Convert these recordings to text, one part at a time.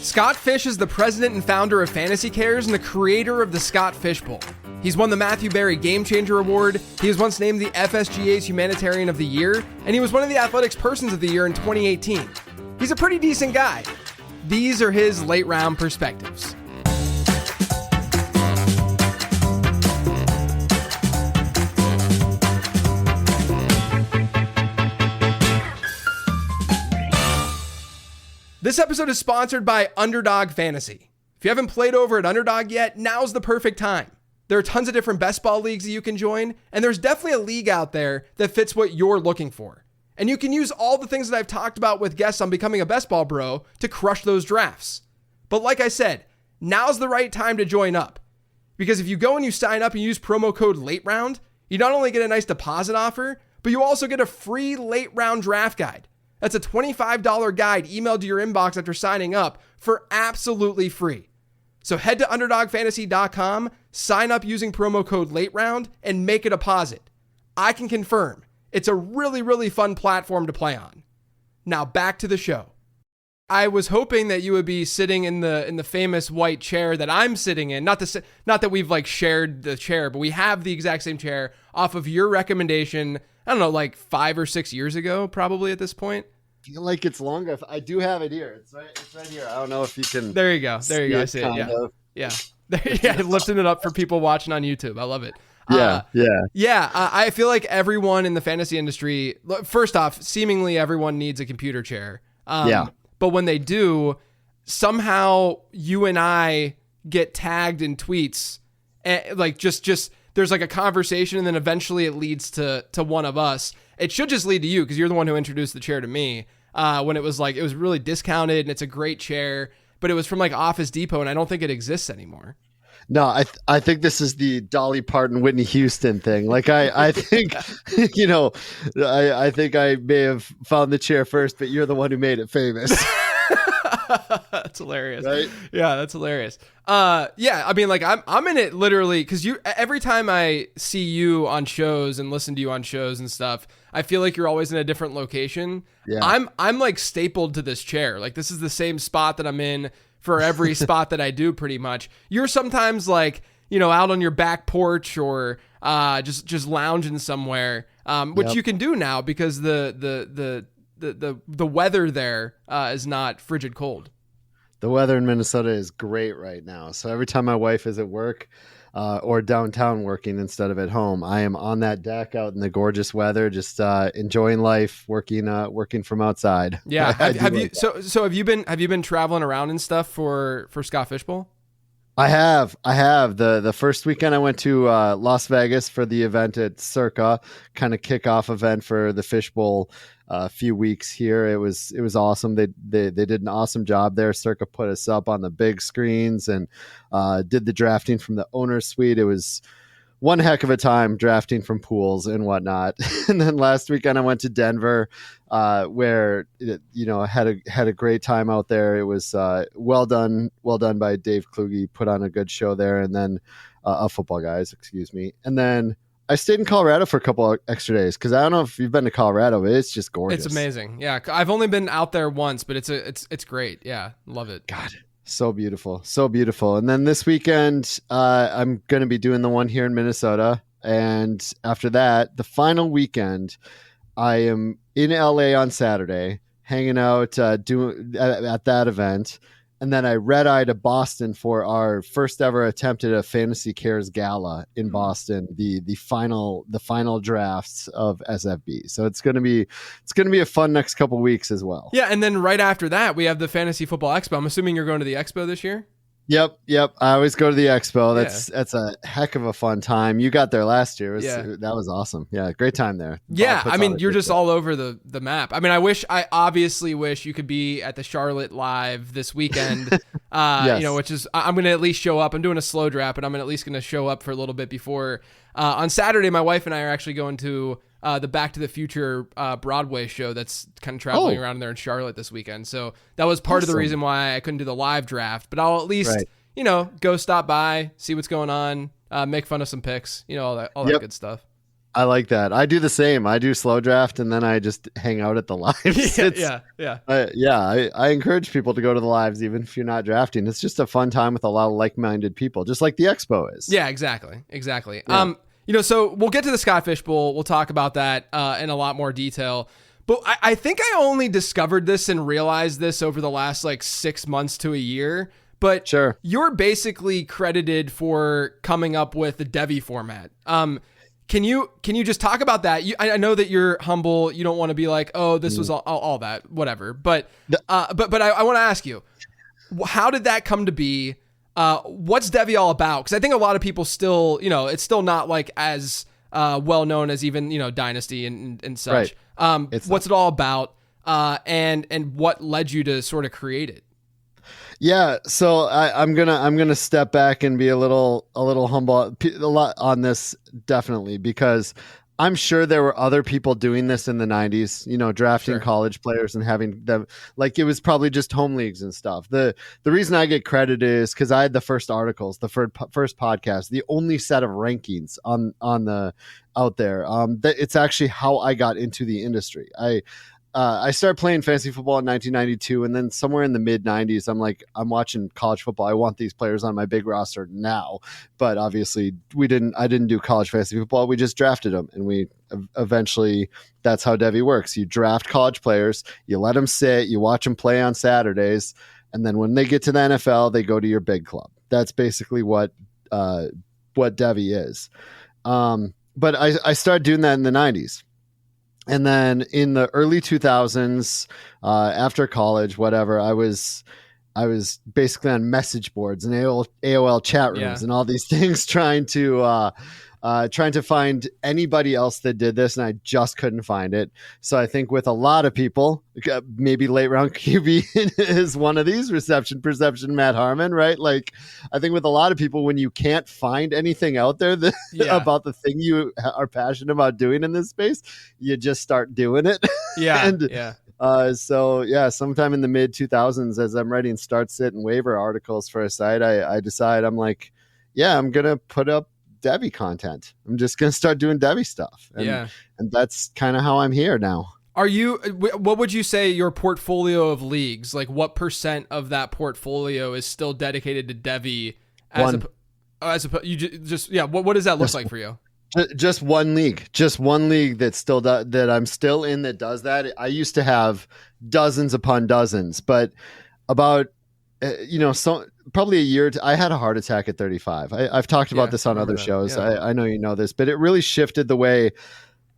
Scott Fish is the president and founder of Fantasy Cares and the creator of the Scott Fish Bowl. He's won the Matthew Berry Game Changer Award, he was once named the FSGA's Humanitarian of the Year, and he was one of the Athletics Persons of the Year in 2018. He's a pretty decent guy. These are his late round perspectives. This episode is sponsored by Underdog Fantasy. If you haven't played over at Underdog yet, now's the perfect time. There are tons of different best ball leagues that you can join, and there's definitely a league out there that fits what you're looking for. And you can use all the things that I've talked about with guests on Becoming a Best Ball Bro to crush those drafts. But like I said, now's the right time to join up. Because if you go and you sign up and use promo code LATEROUND, you not only get a nice deposit offer, but you also get a free late round draft guide. That's a $25 guide emailed to your inbox after signing up for absolutely free. So head to UnderdogFantasy.com, sign up using promo code LATEROUND, and make a deposit. I can confirm it's a really, really fun platform to play on. Now back to the show. I was hoping that you would be sitting in the famous white chair that I'm sitting in. Not that we've like shared the chair, but we have the exact same chair off of your recommendation. I don't know, like 5 or 6 years ago, probably at this point. I feel like it's longer. I do have it here. It's right here. I don't know if you can. There you go. There you go. I see it. Yeah. Yeah. Lifting it up for people watching on YouTube. I love it. Yeah. I feel like everyone in the fantasy industry, first off, seemingly everyone needs a computer chair. But when they do, somehow you and I get tagged in tweets, like just there's like a conversation, and then eventually it leads to one of us. It should just lead to you because you're the one who introduced the chair to me when it was really discounted and it's a great chair, but it was from like Office Depot and I don't think it exists anymore. No, I think this is the Dolly Parton, Whitney Houston thing. Like I think, I think I may have found the chair first, but you're the one who made it famous. That's hilarious. Right? Yeah, that's hilarious. Yeah, I mean, like I'm in it literally because every time I see you on shows and listen to you on shows and stuff, I feel like you're always in a different location. Yeah. I'm like stapled to this chair. Like this is the same spot that I'm in for every spot that I do pretty much. You're sometimes like, out on your back porch or just lounging somewhere, which you can do now because the weather there is not frigid cold. The weather in Minnesota is great right now. So every time my wife is at work or downtown working instead of at home, I am on that deck out in the gorgeous weather, just enjoying life, working from outside. Yeah. Have you been traveling around and stuff for Scott Fish Bowl? I have. The first weekend I went to Las Vegas for the event at Circa, kind of kickoff event for the Fish Bowl. A few weeks here. It was awesome. They did an awesome job there. Circa put us up on the big screens and did the drafting from the owner's suite. It was one heck of a time drafting from pools and whatnot. And then last weekend I went to Denver, where I had a great time out there. It was well done by Dave Kluge. Put on a good show there, and then Football Guys, excuse me, and then I stayed in Colorado for a couple of extra days because I don't know if you've been to Colorado, but it's just gorgeous. It's amazing. Yeah, I've only been out there once, but it's great. Yeah, love it. God, so beautiful, so beautiful. And then this weekend, I'm going to be doing the one here in Minnesota, and after that, the final weekend, I am in LA on Saturday, hanging out at that event. And then I red-eye to Boston for our first ever attempt at a Fantasy Cares gala in Boston, the final drafts of SFB. So it's gonna be a fun next couple weeks as well. Yeah, and then right after that we have the Fantasy Football Expo. I'm assuming you're going to the Expo this year? Yep. I always go to the Expo. That's a heck of a fun time. You got there last year. That was awesome. Yeah, great time there. Yeah, I mean, you're just all over the map. I mean, I obviously wish you could be at the Charlotte Live this weekend. Yes. Which is I'm going to at least show up. I'm doing a slow draft, but I'm at least going to show up for a little bit before. On Saturday, my wife and I are actually going to the Back to the Future Broadway show that's kind of traveling around there in Charlotte this weekend. So that was part of the reason why I couldn't do the live draft, but I'll at least, go stop by, see what's going on, make fun of some picks, all that good stuff. I like that. I do the same. I do slow draft and then I just hang out at the lives. I encourage people to go to the lives even if you're not drafting. It's just a fun time with a lot of like-minded people, just like the expo is. Yeah, exactly. Yeah. So we'll get to the Scott Fish Bowl. We'll talk about that in a lot more detail. But I think I only discovered this and realized this over the last 6 months to a year. But sure, you're basically credited for coming up with the Devy format. Can you just talk about that? I know that you're humble. You don't want to be like, oh, this was all that, whatever. But I want to ask you, how did that come to be? What's Devy all about? Because I think a lot of people still, it's still not as well known as even Dynasty and such. Right. What's it all about? And what led you to sort of create it? Yeah, so I'm gonna step back and be a little humble a lot on this, definitely, because I'm sure there were other people doing this in the 90s, drafting college players and having them, it was probably just home leagues and stuff. The reason I get credit is because I had the first articles, the first podcast, the only set of rankings on the out there. It's actually how I got into the industry. I started playing fantasy football in 1992, and then somewhere in the mid 90s, I'm watching college football. I want these players on my big roster now, but obviously I didn't do college fantasy football. We just drafted them, and we eventually, that's how Devy works. You draft college players, you let them sit, you watch them play on Saturdays, and then when they get to the NFL, they go to your big club. That's basically what Devy is. But I started doing that in the 90s. And then in the early 2000s, after college, whatever, I was basically on message boards and AOL chat rooms and all these things trying to find anybody else that did this, and I just couldn't find it. So I think with a lot of people, maybe late round QB is one of these, reception, perception, Matt Harmon, right? I think with a lot of people, when you can't find anything out there about the thing you are passionate about doing in this space, you just start doing it. Sometime in the mid 2000s, as I'm writing start, sit, and waiver articles for a site, I decide I'm going to put up Devy content. I'm just going to start doing Devy stuff. And that's kind of how I'm here now. What would you say your portfolio of leagues, what % of that portfolio is still dedicated to Devy? What does that look like for you? Just one league that I'm still in that does that. I used to have dozens upon dozens, but about probably a year. I had a heart attack at 35. I've talked about this on other shows. I know you know this, but it really shifted the way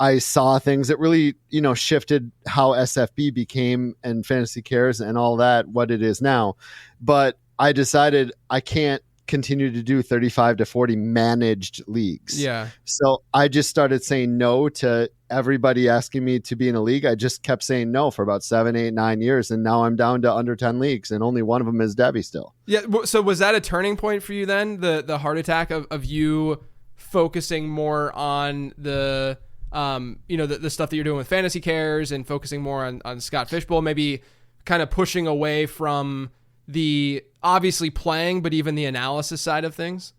I saw things. It really, shifted how SFB became and Fantasy Cares and all that, what it is now. But I decided I can't continue to do 35 to 40 managed leagues. Yeah. So I just started saying no to everybody asking me to be in a league. I just kept saying no for about 7, 8, 9 years. And now I'm down to under 10 leagues and only one of them is Devy still. Yeah. So was that a turning point for you then? The heart attack of you focusing more on the stuff that you're doing with Fantasy Cares and focusing more on Scott Fish Bowl, maybe kind of pushing away from the obviously playing, but even the analysis side of things?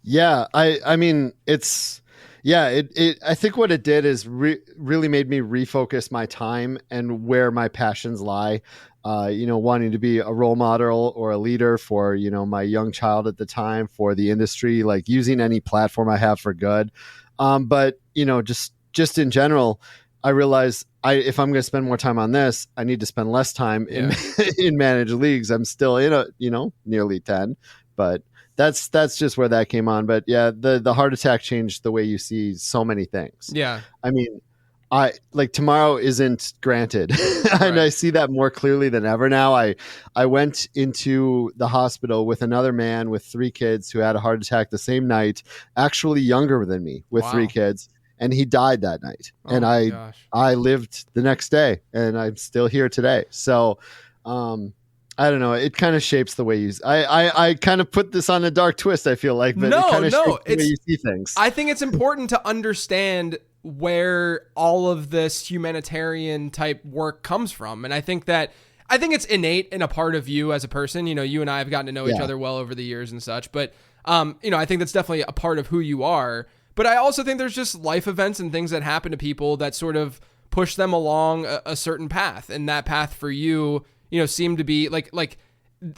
Yeah. I mean, I think what it did is really made me refocus my time and where my passions lie. Wanting to be a role model or a leader for, my young child at the time, for the industry, using any platform I have for good. But just in general, I realized if I'm going to spend more time on this, I need to spend less time in managed leagues. I'm still in nearly 10, but that's just where that came on. But yeah, the heart attack changed the way you see so many things. Yeah. I mean, tomorrow isn't granted. And I see that more clearly than ever now. I went into the hospital with another man with 3 kids who had a heart attack the same night, actually younger than me with 3 kids. And he died that night. And I lived the next day and I'm still here today. So, I don't know. It kind of shapes the way you. I kind of put this on a dark twist. I feel like, but it kind of shapes the way you see things. I think it's important to understand where all of this humanitarian type work comes from, and I think it's innate and a part of you as a person. You and I have gotten to know each other well over the years and such. But I think that's definitely a part of who you are. But I also think there's just life events and things that happen to people that sort of push them along a certain path. And that path for you, seemed to be like,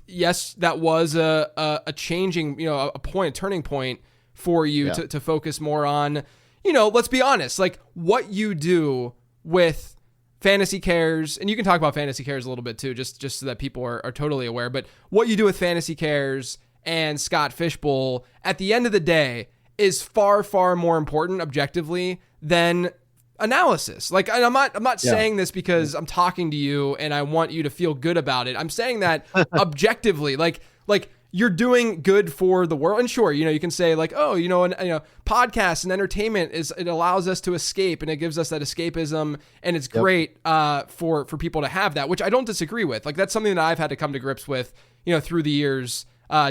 yes, that was a changing, a turning point for you to focus more on, let's be honest, like what you do with Fantasy Cares, and you can talk about Fantasy Cares a little bit too, just so that people are totally aware, but what you do with Fantasy Cares and Scott Fishbowl at the end of the day is far, far more important objectively than analysis. Like, and I'm not saying this because I'm talking to you and I want you to feel good about it. I'm saying that objectively, like you're doing good for the world. And sure, you can say like, oh, podcasts and entertainment it allows us to escape and it gives us that escapism, and it's great for people to have that, which I don't disagree with. Like, that's something that I've had to come to grips with, through the years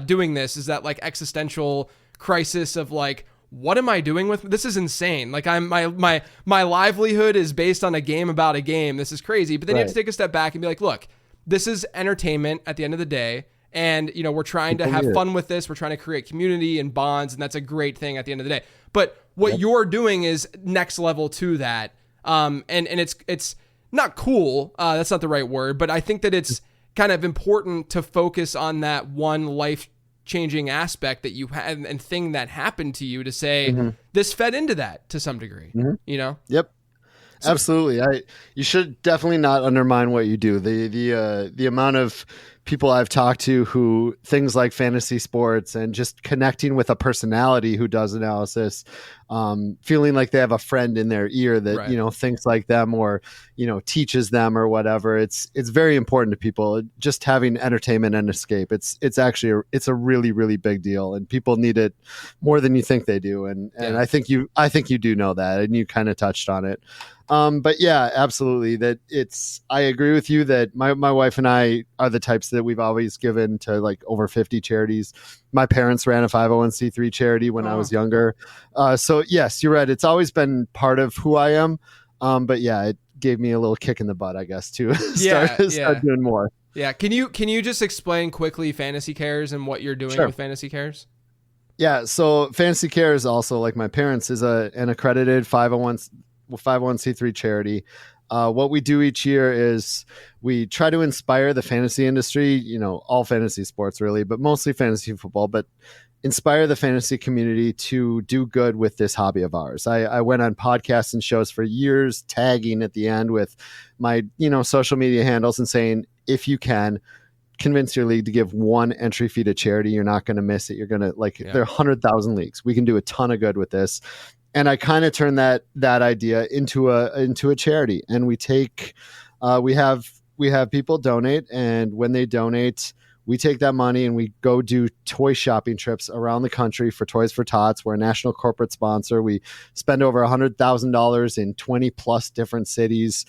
doing this, is that like existential crisis of like, what am I doing with this? Is insane. Like, my livelihood is based on a game about a game. This is crazy. But then you have to take a step back and be like, look, this is entertainment at the end of the day. And, we're trying to have fun with this. We're trying to create community and bonds. And that's a great thing at the end of the day. But what you're doing is next level to that. And it's not cool. That's not the right word. But I think that it's kind of important to focus on that one life-changing aspect that you had and thing that happened to you, to say this fed into that to some degree, Yep. So, absolutely. You should definitely not undermine what you do. The amount of people I've talked to who things like fantasy sports and just connecting with a personality who does analysis, feeling like they have a friend in their ear that, thinks like them or, teaches them or whatever. It's very important to people. Just having entertainment and escape. It's actually a really, really big deal, and people need it more than you think they do. And I think you do know that, and you kind of touched on it. But yeah, absolutely. I agree with you that my wife and I are the types that we've always given to like over 50 charities. My parents ran a 501c3 charity when I was younger. So yes, you're right. It's always been part of who I am. But yeah, it gave me a little kick in the butt, I guess, to start doing more. Yeah. Can you just explain quickly Fantasy Cares and what you're doing with Fantasy Cares? Yeah. So Fantasy Cares, also like my parents, is an accredited 501c3 charity. What we do each year is we try to inspire the fantasy industry, all fantasy sports really, but mostly fantasy football, but inspire the fantasy community to do good with this hobby of ours. I went on podcasts and shows for years, tagging at the end with my, social media handles and saying, if you can, convince your league to give one entry fee to charity. You're not going to miss it. You're going to there are 100,000 leagues. We can do a ton of good with this. And I kind of turned that idea into a charity. And we take, we have people donate, and when they donate, we take that money and we go do toy shopping trips around the country for Toys for Tots. We're a national corporate sponsor. We spend over $100,000 in 20 plus different cities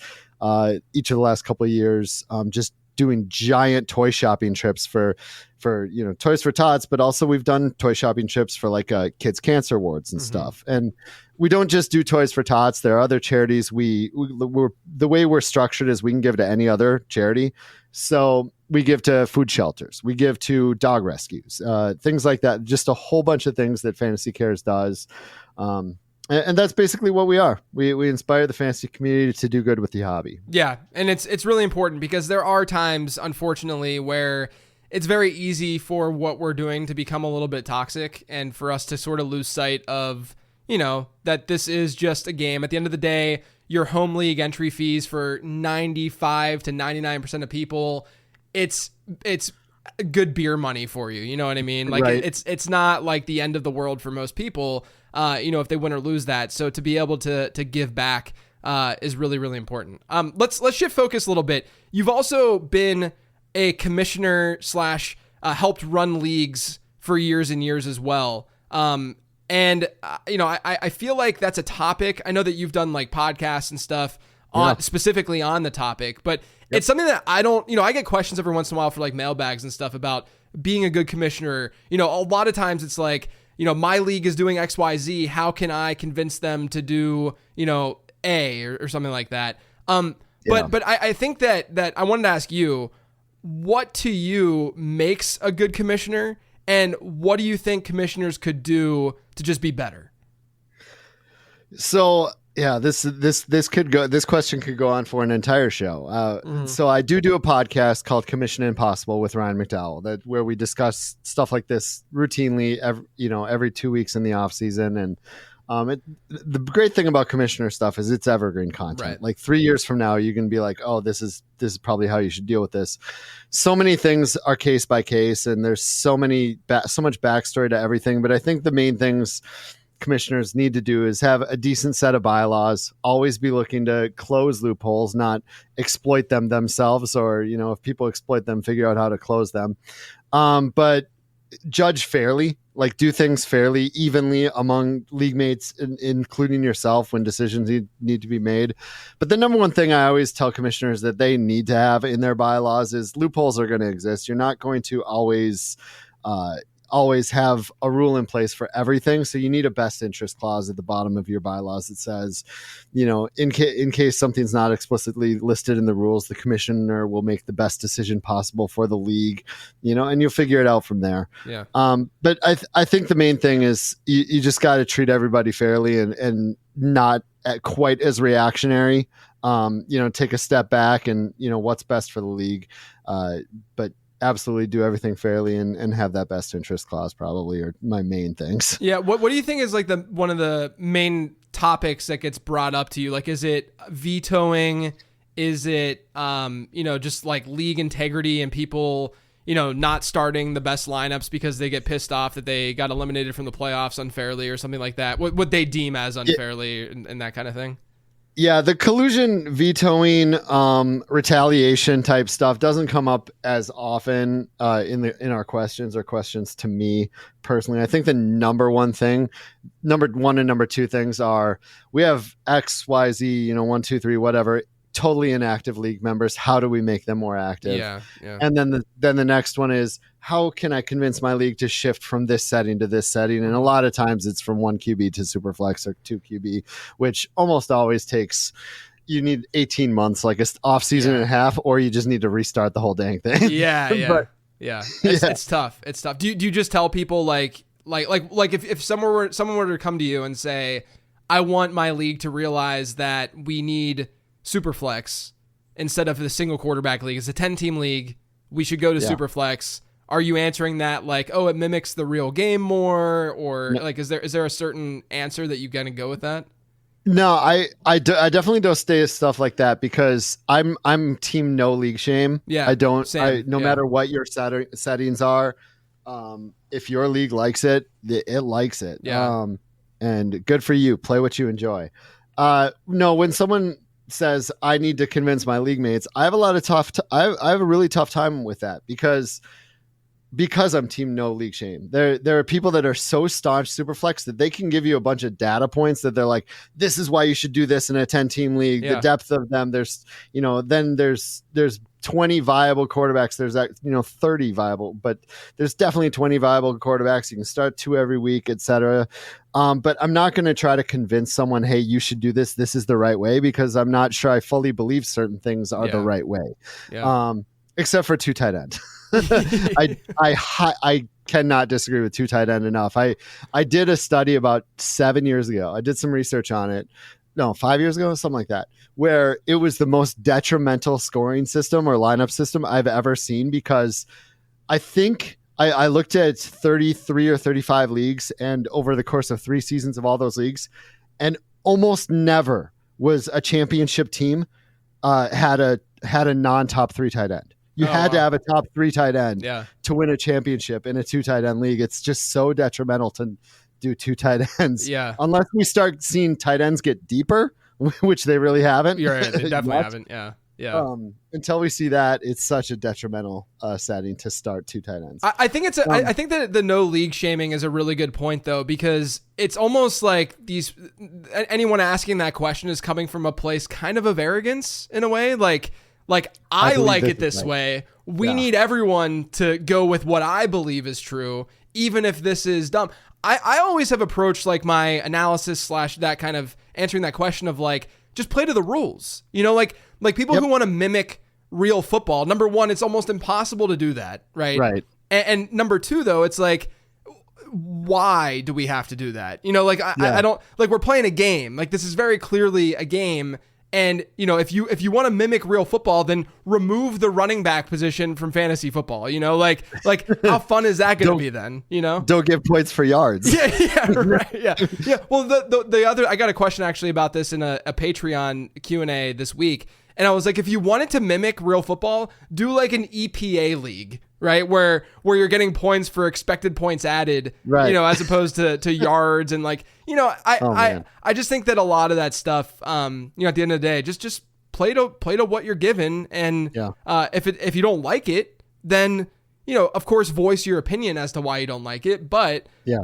each of the last couple of years, just doing giant toy shopping trips for Toys for Tots, but also we've done toy shopping trips for like kids cancer wards and stuff. And we don't just do Toys for Tots. There are other charities. We're the way we're structured is we can give to any other charity. So we give to food shelters, we give to dog rescues, things like that. Just a whole bunch of things that Fantasy Cares does. And that's basically what we are. We inspire the fantasy community to do good with the hobby. Yeah, and it's really important because there are times, unfortunately, where it's very easy for what we're doing to become a little bit toxic, and for us to sort of lose sight of, that this is just a game. At the end of the day, your home league entry fees for 95 to 99% of people, it's good beer money for you. You know what I mean? Like it's not like the end of the world for most people, if they win or lose that. So to be able to give back is really, really important. Let's shift focus a little bit. You've also been a commissioner / helped run leagues for years and years as well. I feel like that's a topic. I know that you've done like podcasts and stuff specifically on the topic, but it's something that I don't, I get questions every once in a while for like mailbags and stuff about being a good commissioner. A lot of times it's like, my league is doing XYZ. How can I convince them to do, A or something like that? But I think that I wanted to ask you, what to you makes a good commissioner, and what do you think commissioners could do to just be better? So yeah, this could go. This question could go on for an entire show. So I do a podcast called Commission Impossible with Ryan McDowell, where we discuss stuff like this routinely, every 2 weeks in the off season. And the great thing about commissioner stuff is it's evergreen content. Right. Like 3 years from now, you can be like, oh, this is probably how you should deal with this. So many things are case by case, and there's so much backstory to everything. But I think the main things commissioners need to do is have a decent set of bylaws, always be looking to close loopholes, not exploit them themselves, or, if people exploit them, figure out how to close them. But judge fairly, like do things fairly, evenly among league mates, including yourself, when decisions need to be made. But the number one thing I always tell commissioners that they need to have in their bylaws is loopholes are going to exist. You're not going to always have a rule in place for everything. So you need a best interest clause at the bottom of your bylaws that says, in case something's not explicitly listed in the rules, the commissioner will make the best decision possible for the league, and you'll figure it out from there. Yeah. But I think the main thing is you just got to treat everybody fairly and not quite as reactionary. Take a step back and, what's best for the league. But absolutely do everything fairly and have that best interest clause probably are my main things. Yeah. What do you think is like one of the main topics that gets brought up to you? Like, is it vetoing? Is it, just like league integrity and people, not starting the best lineups because they get pissed off that they got eliminated from the playoffs unfairly or something like that? What they deem as unfairly and that kind of thing? Yeah, the collusion, vetoing, retaliation type stuff doesn't come up as often in our questions or questions to me personally. I think the number one and number two things are we have X, Y, Z, 1, 2, 3, whatever, totally inactive league members. How do we make them more active? Yeah. And then the next one is, how can I convince my league to shift from this setting to this setting? And a lot of times it's from 1 QB to Superflex or 2 QB, which almost always takes, you need 18 months, like an off season and a half, or you just need to restart the whole dang thing. Yeah. But, It's tough. It's tough. Do you just tell people like if someone were to come to you and say, I want my league to realize that we need Superflex instead of the single quarterback league, it's a 10-team league, we should go to Superflex. Are you answering that like, oh, it mimics the real game more, or like is there a certain answer that you gonna go with that? No, I definitely don't say stuff like that because I'm team no league shame. Yeah, I don't. same. No matter what your settings are, if your league likes it, it likes it. Yeah. And good for you. Play what you enjoy. No, when someone says I need to convince my league mates, I have a really tough time with that because I'm team no league shame. There are people that are so staunch Superflex that they can give you a bunch of data points that they're like, this is why you should do this in a 10-team league. Yeah. The depth of them, there's 20 viable quarterbacks. There's 30 viable, but there's definitely 20 viable quarterbacks. You can start 2 every week, etc. But I'm not going to try to convince someone, hey, you should do this. This is the right way, because I'm not sure I fully believe certain things are the right way. Yeah. Except for 2 tight end. I cannot disagree with 2 tight end enough. I did a study about 7 years ago. I did some research on it. No, 5 years ago, something like that, where it was the most detrimental scoring system or lineup system I've ever seen, because I think I looked at 33 or 35 leagues, and over the course of 3 seasons of all those leagues, and almost never was a championship team had a non-top 3 tight end. You had to have a top 3 tight end to win a championship in a 2 tight end league. It's just so detrimental to do 2 tight ends. Yeah. Unless we start seeing tight ends get deeper, which they really haven't. You're right. They definitely haven't. Yeah. Yeah. Until we see that, it's such a detrimental setting to start 2 tight ends. I think I think that the no league shaming is a really good point, though, because it's almost like anyone asking that question is coming from a place kind of arrogance in a way. Like I like it this way. We need everyone to go with what I believe is true, even if this is dumb. I always have approached like my analysis / that kind of answering that question of like, just play to the rules, like people who want to mimic real football. Number one, it's almost impossible to do that. Right. Right. And number two, though, it's like, why do we have to do that? You know, like I don't like, we're playing a game. Like, this is very clearly a game. And, you know, if you want to mimic real football, then remove the running back position from fantasy football. You know, like how fun is that going to be then? You know, don't give points for yards. Yeah, right. Yeah. Well, the other, I got a question actually about this in a Patreon Q&A this week. And I was like, if you wanted to mimic real football, do like an EPA league, right? Where you're getting points for expected points added, right, you know, as opposed to yards. And like, you know, I just think that a lot of that stuff, you know, at the end of the day, just play to what you're given. And if you don't like it, then, you know, of course, voice your opinion as to why you don't like it. But, you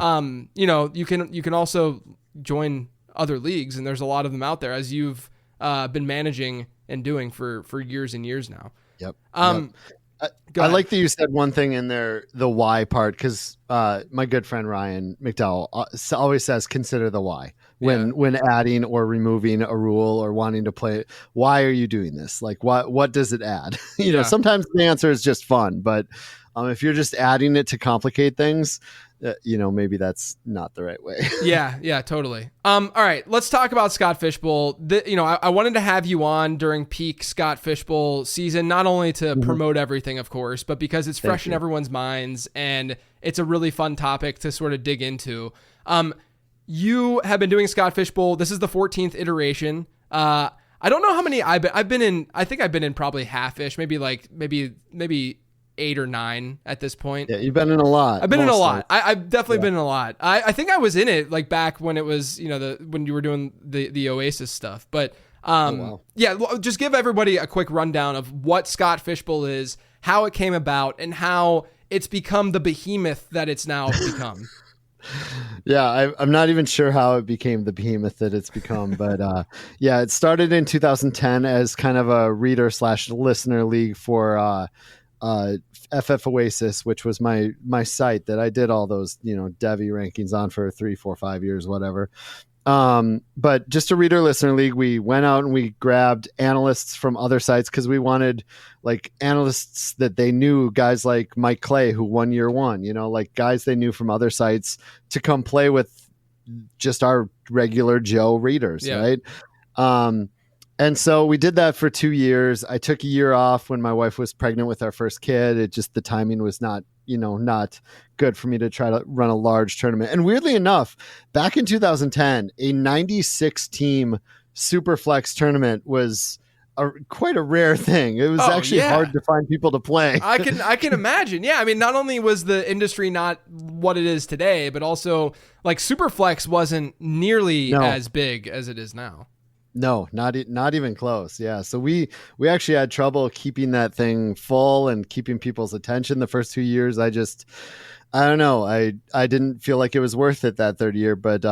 know, you can also join other leagues, and there's a lot of them out there, as you've been managing and doing for years and years now. Yep. I like that you said one thing in there, the why part, because my good friend Ryan McDowell always says, consider the why when adding or removing a rule or wanting to play. Why are you doing this? Like, what does it add? You know, sometimes the answer is just fun, but if you're just adding it to complicate things, you know, maybe that's not the right way. Yeah, totally. All right, let's talk about Scott Fish Bowl. You know, I wanted to have you on during peak Scott Fish Bowl season, not only to promote everything, of course, but because it's fresh in everyone's minds, and it's a really fun topic to sort of dig into. You have been doing Scott Fish Bowl. This is the 14th iteration. I don't know how many I've been in. I think I've been in probably half-ish, maybe 8 or 9 at this point. Yeah, you've been in a lot. I've been in a lot. I've definitely been in a lot. I think I was in it like back when it was, you know, when you were doing the Oasis stuff. But yeah, just give everybody a quick rundown of what Scott Fish Bowl is, how it came about, and how it's become the behemoth that it's now become. Yeah, I'm not even sure how it became the behemoth that it's become, but yeah, it started in 2010 as kind of a reader/listener league for FF Oasis, which was my site that I did all those, you know, Devi rankings on for 3, 4, 5 years, whatever. But just a reader listener league. We went out and we grabbed analysts from other sites, because we wanted like analysts that they knew, guys like Mike Clay, who won year one, you know, like guys they knew from other sites, to come play with just our regular Joe readers. Right. And so we did that for 2 years. I took a year off when my wife was pregnant with our first kid. The timing was not good for me to try to run a large tournament. And weirdly enough, back in 2010, a 96 team Superflex tournament was quite a rare thing. It was hard to find people to play. I can imagine. Yeah. I mean, not only was the industry not what it is today, but also like Superflex wasn't nearly as big as it is now. No, not even close. Yeah. So we actually had trouble keeping that thing full and keeping people's attention the first 2 years. I don't know. I didn't feel like it was worth it that third year. But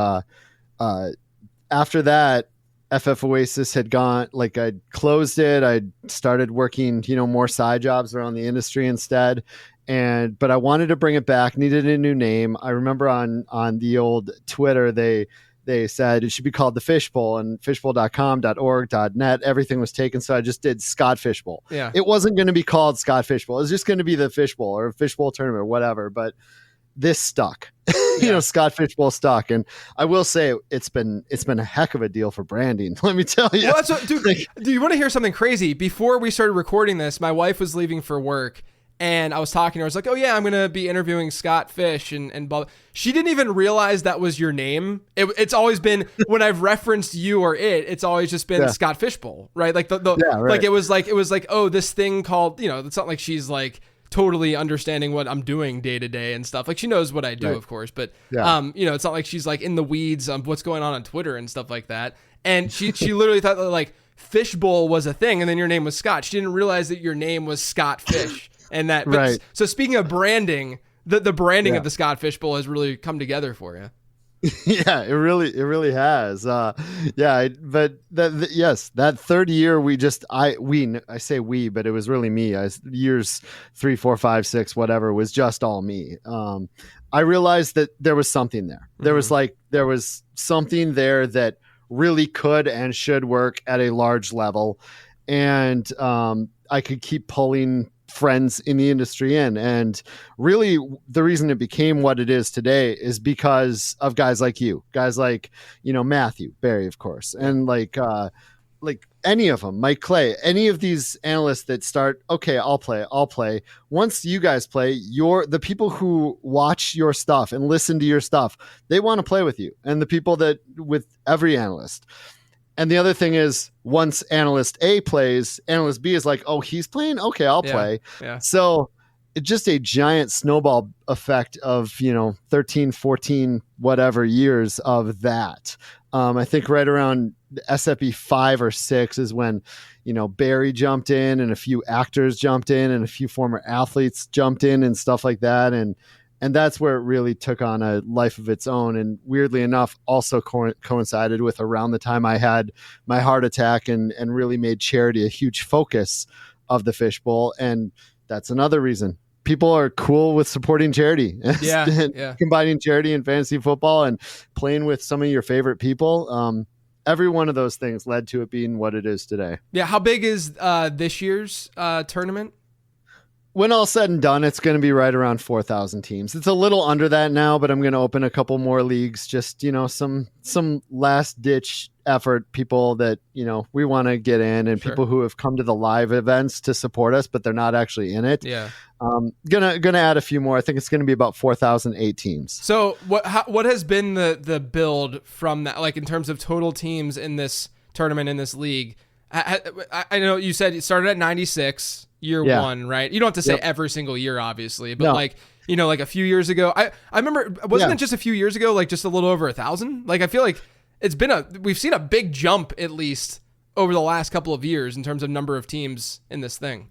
after that, FF Oasis had gone, like I closed it. I started working, you know, more side jobs around the industry instead. But I wanted to bring it back, needed a new name. I remember on the old Twitter, they said it should be called the Fishbowl, and fishbowl.com, .org, .net, everything was taken. So I just did Scott Fishbowl. Yeah. It wasn't going to be called Scott Fishbowl. It was just going to be the Fishbowl or Fishbowl tournament or whatever. But this stuck, you know, Scott Fishbowl stuck. And I will say it's been a heck of a deal for branding. Let me tell you. Well, that's what, dude, do you want to hear something crazy? Before we started recording this, my wife was leaving for work. And I was talking to her. I was like, oh, yeah, I'm going to be interviewing Scott Fish and blah. She didn't even realize that was your name. It's always been, when I've referenced you or it's always just been Scott Fish Bowl, right? Like, like it was like, oh, this thing called, you know, it's not like she's like totally understanding what I'm doing day to day and stuff. Like, she knows what I do, of course. But, you know, it's not like she's like in the weeds on what's going on Twitter and stuff like that. And she literally thought that like Fishbowl was a thing. And then your name was Scott. She didn't realize that your name was Scott Fish. And that, but, so speaking of branding, the branding of the Scott Fish Bowl has really come together for you. Yeah, it really has. But that third year I say we, but it was really me. Years 3, 4, 5, 6, whatever, was just all me. I realized that there was something there. There was something there that really could and should work at a large level, and I could keep pulling friends in the industry in. And really the reason it became what it is today is because of guys like you, guys like, Matthew Berry, of course. And like any of them, Mike Clay, any of these analysts that start, okay, I'll play. Once you guys play, the people who watch your stuff and listen to your stuff, they want to play with you. And the people that with every analyst. And the other thing is, once analyst A plays, analyst B is like, oh, he's playing? Okay, I'll play. Yeah. So it's just a giant snowball effect of, 13, 14, whatever years of that. I think right around SFB 5 or 6 is when, Barry jumped in and a few actors jumped in and a few former athletes jumped in and stuff like that. And that's where it really took on a life of its own. And weirdly enough, also coincided with around the time I had my heart attack and really made charity a huge focus of the Fishbowl. And that's another reason. People are cool with supporting charity, combining charity and fantasy football and playing with some of your favorite people. Every one of those things led to it being what it is today. Yeah. How big is this year's tournament? When all said and done, it's going to be right around 4,000 teams. It's a little under that now, but I'm going to open a couple more leagues. Just, some last ditch effort, people that, we want to get in, and people who have come to the live events to support us, but they're not actually in it. Yeah. Gonna add a few more. I think it's going to be about 4,008 teams. So what has been the build from that, like in terms of total teams in this tournament, in this league? I know you said it started at 96 year one, right? You don't have to say every single year, obviously, but like a few years ago, I remember, wasn't it just a few years ago, like just a little over 1,000? Like I feel like we've seen a big jump at least over the last couple of years in terms of number of teams in this thing.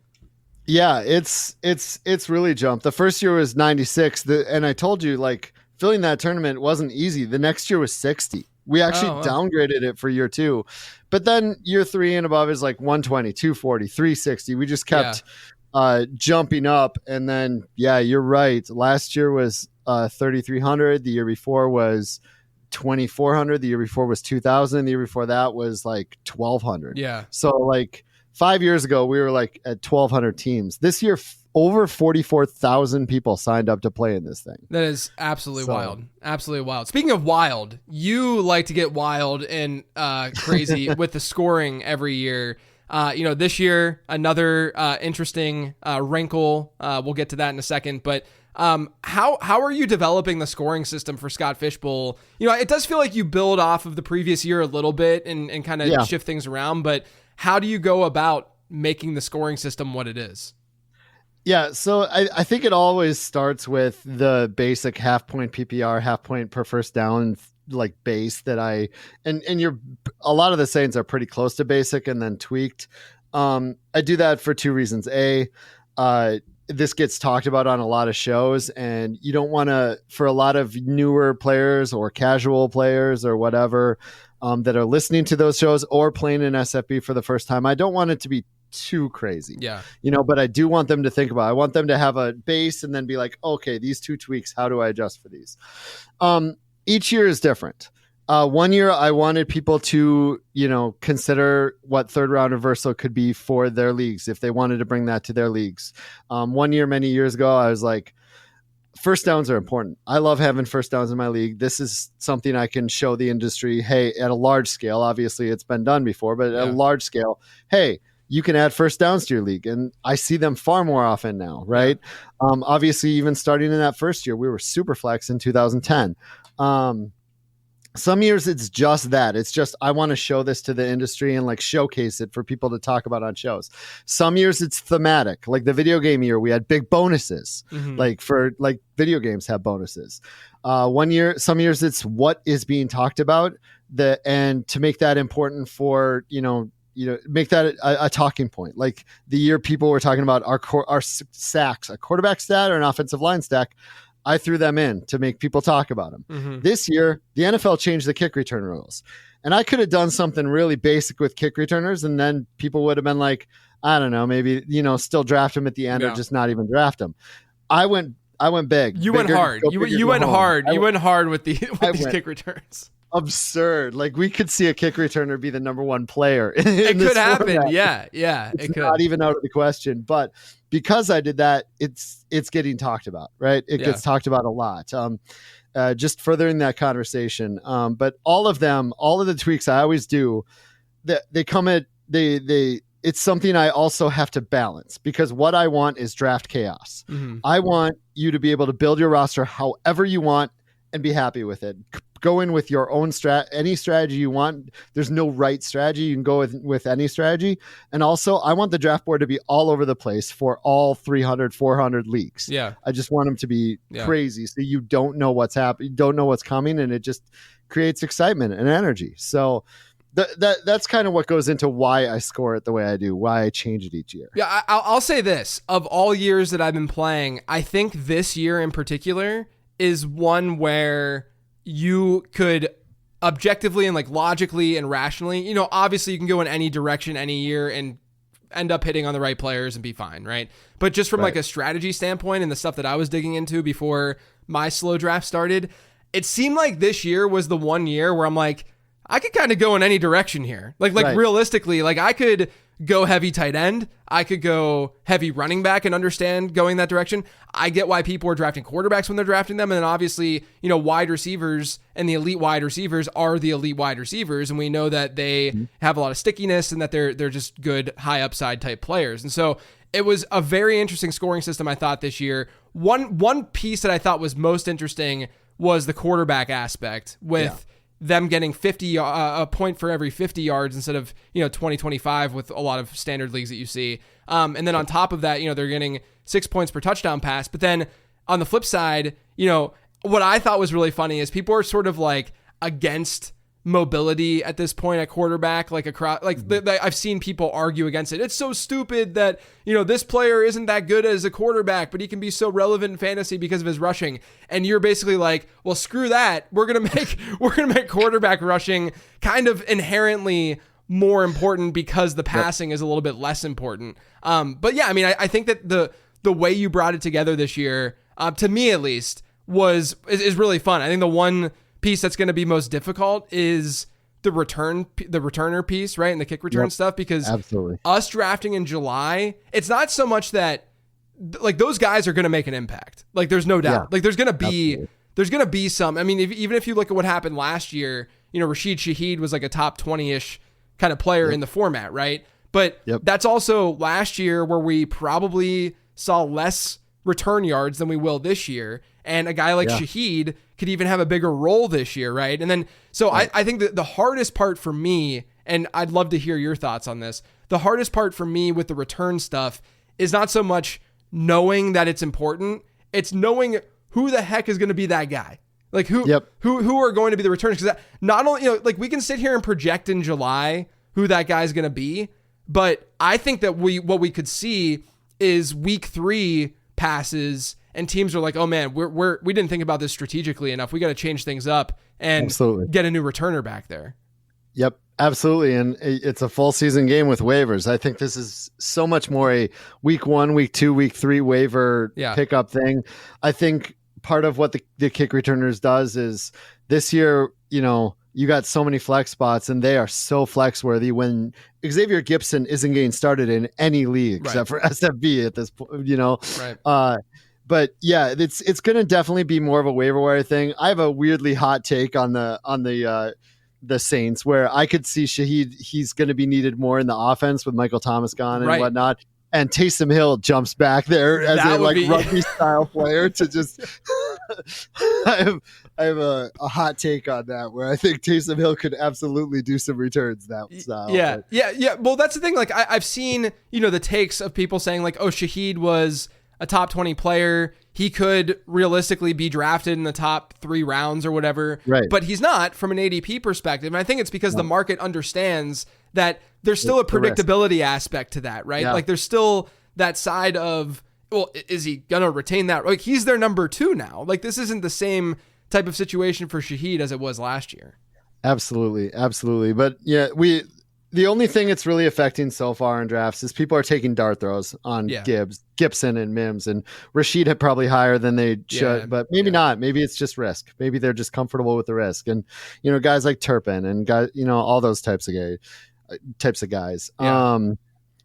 Yeah, it's really jumped. The first year was 96, and I told you, like, filling that tournament wasn't easy. The next year was 60. We actually downgraded it for year 2. But then year 3 and above is like 120, 240, 360. We just kept jumping up. And then, you're right. Last year was 3,300. The year before was 2,400. The year before was 2,000. The year before that was like 1,200. Yeah. So like 5 years ago, we were like at 1,200 teams. This year, over 44,000 people signed up to play in this thing. That is absolutely wild. Absolutely wild. Speaking of wild, you like to get wild and crazy with the scoring every year. This year, another interesting wrinkle. We'll get to that in a second. But how are you developing the scoring system for Scott Fishbowl? It does feel like you build off of the previous year a little bit and kind of shift things around. But how do you go about making the scoring system what it is? Yeah, so I think it always starts with the basic half point PPR, half point per first down, like base that a lot of the sayings are pretty close to basic and then tweaked. I do that for 2 reasons. This gets talked about on a lot of shows, and you don't want to, for a lot of newer players or casual players or whatever that are listening to those shows or playing in SFB for the first time, I don't want it to be too crazy. Yeah. But I do want them to think about it. I want them to have a base and then be like, okay, these 2 tweaks, how do I adjust for these? Each year is different. One year I wanted people to, consider what third round reversal could be for their leagues if they wanted to bring that to their leagues. One year, many years ago, I was like, first downs are important. I love having first downs in my league. This is something I can show the industry. Hey, at a large scale, obviously it's been done before, but at a large scale, hey, you can add first downs to your league. And I see them far more often now, right? Obviously, even starting in that first year, we were super flex in 2010. Some years it's just that. It's just, I want to show this to the industry and like showcase it for people to talk about on shows. Some years it's thematic. Like the video game year, we had big bonuses. Like video games have bonuses. Some years it's what is being talked about, and to make that important for, make that a talking point. Like the year people were talking about our sacks, a quarterback stat or an offensive line stack, I threw them in to make people talk about them. This year, the NFL changed the kick return rules. And I could have done something really basic with kick returners, and then people would have been like, I don't know, maybe, still draft them at the end or just not even draft them. I went big. You went hard. You went hard. You went hard with these kick returns. Absurd. Like we could see a kick returner be the number 1 player. It could happen. Yeah. It's not even out of the question. But because I did that, it's getting talked about, right? It gets talked about a lot. Just furthering that conversation. But all of the tweaks I always do, they come at it's something I also have to balance, because what I want is draft chaos. Mm-hmm. I want you to be able to build your roster however you want and be happy with it. Go in with your own any strategy you want. There's no right strategy. You can go with any strategy. And also, I want the draft board to be all over the place for all 300, 400 leagues. Yeah. I just want them to be crazy, so you don't know what's happening, you don't know what's coming, and it just creates excitement and energy. So that's kind of what goes into why I score it the way I do, why I change it each year. Yeah, I'll say this. Of all years that I've been playing, I think this year in particular is one where you could objectively and like logically and rationally, obviously you can go in any direction any year and end up hitting on the right players and be fine, right? But just from like a strategy standpoint and the stuff that I was digging into before my slow draft started, it seemed like this year was the one year where I'm like, I could kind of go in any direction here. Like realistically, like I could go heavy tight end. I could go heavy running back and understand going that direction. I get why people are drafting quarterbacks when they're drafting them. And then obviously, wide receivers and the elite wide receivers are the elite wide receivers. And we know that they have a lot of stickiness and that they're just good high upside type players. And so it was a very interesting scoring system, I thought, this year. One piece that I thought was most interesting was the quarterback aspect with them getting a point for every 50 yards instead of 20-25 with a lot of standard leagues that you see. And then on top of that, they're getting 6 points per touchdown pass. But then on the flip side, what I thought was really funny is people are sort of like against mobility at this point at quarterback, like across, like I've seen people argue against it. It's so stupid that this player isn't that good as a quarterback, but he can be so relevant in fantasy because of his rushing. And you're basically like, well, screw that. We're gonna make quarterback rushing kind of inherently more important because the passing is a little bit less important. But yeah, I mean, I think that the way you brought it together this year, to me at least, is really fun. I think the one piece that's going to be most difficult is the returner piece, right? And the kick return stuff, because absolutely us drafting in July, it's not so much that like those guys are going to make an impact. Like there's no doubt. Like there's going to be some, I mean, even if you look at what happened last year, Rashid Shaheed was like a top 20-ish kind of player in the format, right? But that's also last year where we probably saw less return yards than we will this year. And a guy like Shaheed could even have a bigger role this year, right? And then, so I think that the hardest part for me, and I'd love to hear your thoughts on this, the hardest part for me with the return stuff is not so much knowing that it's important, it's knowing who the heck is going to be that guy. Like who are going to be the returners? Because not only, like we can sit here and project in July who that guy's going to be, but I think that what we could see is week 3 passes and teams are like, oh man, we didn't think about this strategically enough. We got to change things up and get a new returner back there. Yep, absolutely. And it's a full season game with waivers. I think this is so much more a week 1, week 2, week 3 waiver pickup thing. I think part of what the kick returners does is this year, you got so many flex spots and they are so flex worthy when Xavier Gipson isn't getting started in any league except for SFB at this point, Right. But yeah, it's going to definitely be more of a waiver wire thing. I have a weirdly hot take on the Saints where I could see Shaheed. He's going to be needed more in the offense with Michael Thomas gone and whatnot. And Taysom Hill jumps back there as a rugby style player to just. I have a hot take on that where I think Taysom Hill could absolutely do some returns that style. Yeah. Well, that's the thing. Like I've seen the takes of people saying like, oh, Shaheed was a top 20 player. He could realistically be drafted in the top 3 rounds or whatever, but he's not from an ADP perspective. And I think it's because the market understands that there's still a predictability aspect to that, right? Like there's still that side of, well, is he going to retain that? Like he's their number 2 now. Like this isn't the same type of situation for Shaheed as it was last year. Absolutely. But yeah, the only thing it's really affecting so far in drafts is people are taking dart throws on Gibson and Mims, and Rashid had probably higher than they should, but maybe not. Maybe it's just risk. Maybe they're just comfortable with the risk. And, guys like Turpin and guys, all those types of guys.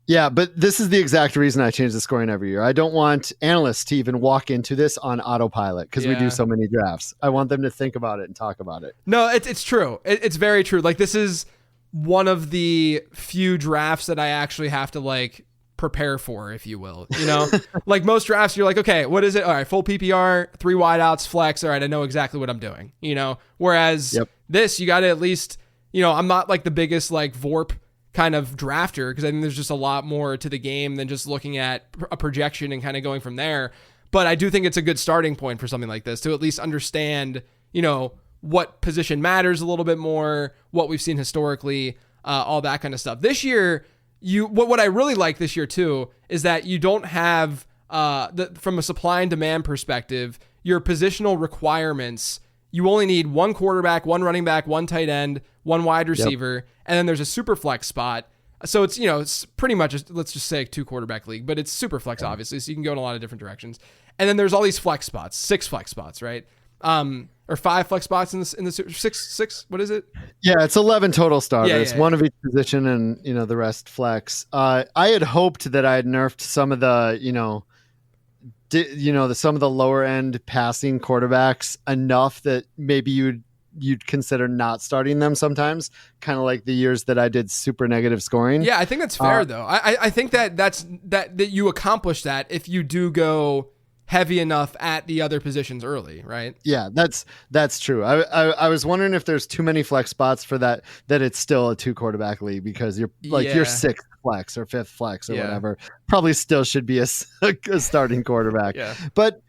Yeah, but this is the exact reason I change the scoring every year. I don't want analysts to even walk into this on autopilot because we do so many drafts. I want them to think about it and talk about it. No, it's true. It's very true. Like, this is one of the few drafts that I actually have to like prepare for, if you will. You know, like most drafts, you're like, okay, what is it? All right, full PPR, 3 wideouts, flex. All right, I know exactly what I'm doing. You know, whereas this, you got to at least, you know, I'm not like the biggest like VORP kind of drafter because I think there's just a lot more to the game than just looking at a projection and kind of going from there. But I do think it's a good starting point for something like this to at least understand, you know, what position matters a little bit more, what we've seen historically, all that kind of stuff. This year, what I really like this year too is that you don't have from a supply and demand perspective, your positional requirements. You only need 1 quarterback, 1 running back, 1 tight end, 1 wide receiver, and then there's a super flex spot. So it's, you know, it's pretty much, let's just say a 2 quarterback league, but it's super flex, obviously, so you can go in a lot of different directions. And then there's all these flex spots, 6 flex spots, right? Or 5 flex spots in the six. What is it? Yeah, it's 11 total starters, Yeah. one of each position, and you know the rest flex. I had hoped that I had nerfed some of the, some of the lower end passing quarterbacks enough that maybe you'd consider not starting them sometimes, kind of like the years that I did super negative scoring. Yeah, I think that's fair though. I think that you accomplish that if you do go heavy enough at the other positions early, right? Yeah, that's true. I was wondering if there's too many flex spots for that it's still a 2 quarterback league because you're like your 6th flex or 5th flex or whatever probably still should be a starting quarterback. Yeah. But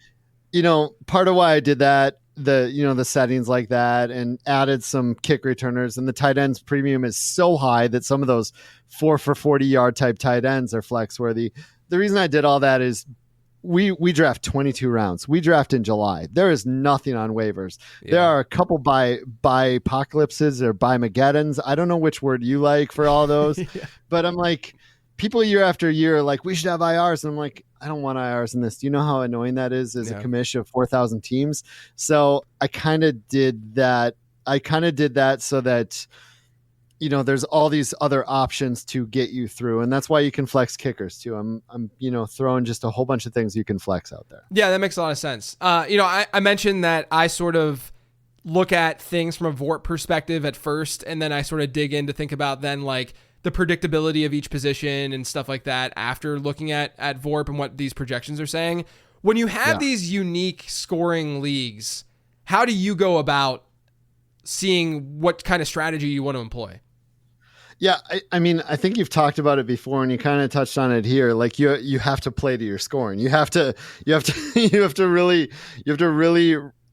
you know, part of why I did that, the settings like that, and added some kick returners, and the tight ends premium is so high that some of those 4 for 40-yard type tight ends are flex worthy. The reason I did all that is we draft 22 rounds. We draft in July. There is nothing on waivers. Yeah. There are a couple by apocalypses or by Mageddons. I don't know which word you like for all those, but I'm like, people year after year are like, we should have IRs. And I'm like, I don't want IRs in this. Do you know how annoying that is as a commish of 4,000 teams? So I kind of did that. So that, you know, there's all these other options to get you through. And that's why you can flex kickers too. I'm throwing just a whole bunch of things you can flex out there. Yeah, that makes a lot of sense. I mentioned that I sort of look at things from a VORP perspective at first, and then I sort of dig in to think about then like the predictability of each position and stuff like that after looking at VORP and what these projections are saying. When you have these unique scoring leagues, how do you go about seeing what kind of strategy you want to employ? Yeah, I mean, I think you've talked about it before, and you kind of touched on it here. Like you have to play to your scoring. You have to really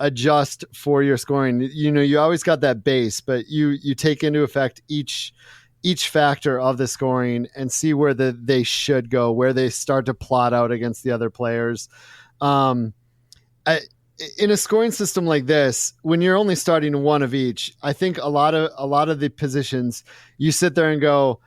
adjust for your scoring. You know, you always got that base, but you take into effect each factor of the scoring and see where they should go, where they start to plot out against the other players. In a scoring system like this, when you're only starting one of each, I think a lot of the positions you sit there and go,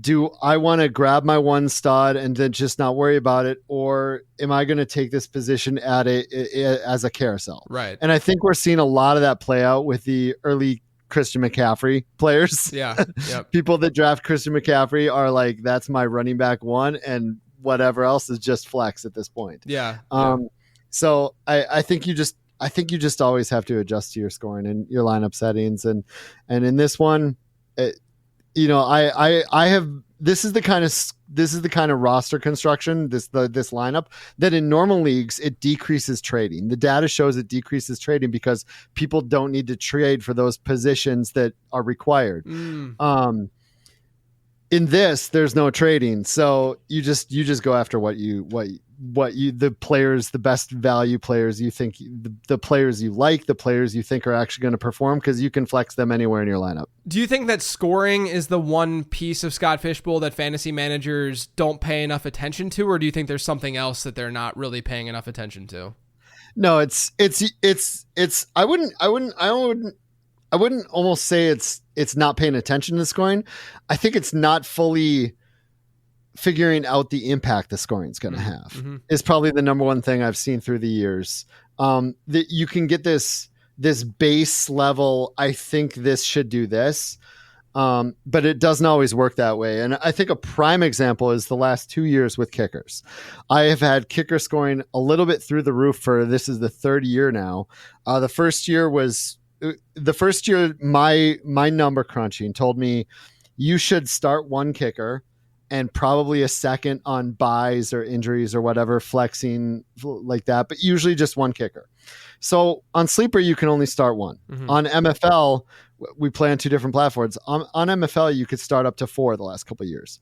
do I want to grab my one stud and then just not worry about it? Or am I going to take this position as a carousel? Right. And I think we're seeing a lot of that play out with the early Christian McCaffrey players. Yeah. Yep. People that draft Christian McCaffrey are like, that's my running back 1, and whatever else is just flex at this point. Yeah. So I think you just always have to adjust to your scoring and your lineup settings. And in this one, I have, this is the kind of roster construction, this lineup that in normal leagues, it decreases trading. The data shows it decreases trading because people don't need to trade for those positions that are required. In this, there's no trading. So you just go after the best value players you think, the players you like, the players you think are actually going to perform, because you can flex them anywhere in your lineup. Do you think that scoring is the one piece of Scott Fishbowl that fantasy managers don't pay enough attention to, or do you think there's something else that they're not really paying enough attention to? No, it's I wouldn't almost say it's not paying attention to scoring. I think it's not fully figuring out the impact the scoring is going to have is probably the number one thing I've seen through the years. That you can get this base level. I think this should do this. But it doesn't always work that way. And I think a prime example is the last 2 years with kickers. I have had kicker scoring a little bit through the roof for this is the third year now. The first year, my number crunching told me you should start one kicker and probably a second on buys or injuries or whatever, flexing like that, but usually just one kicker. So on Sleeper, you can only start one. Mm-hmm. On MFL, we play on two different platforms. On MFL, you could start up to 4 the last couple of years.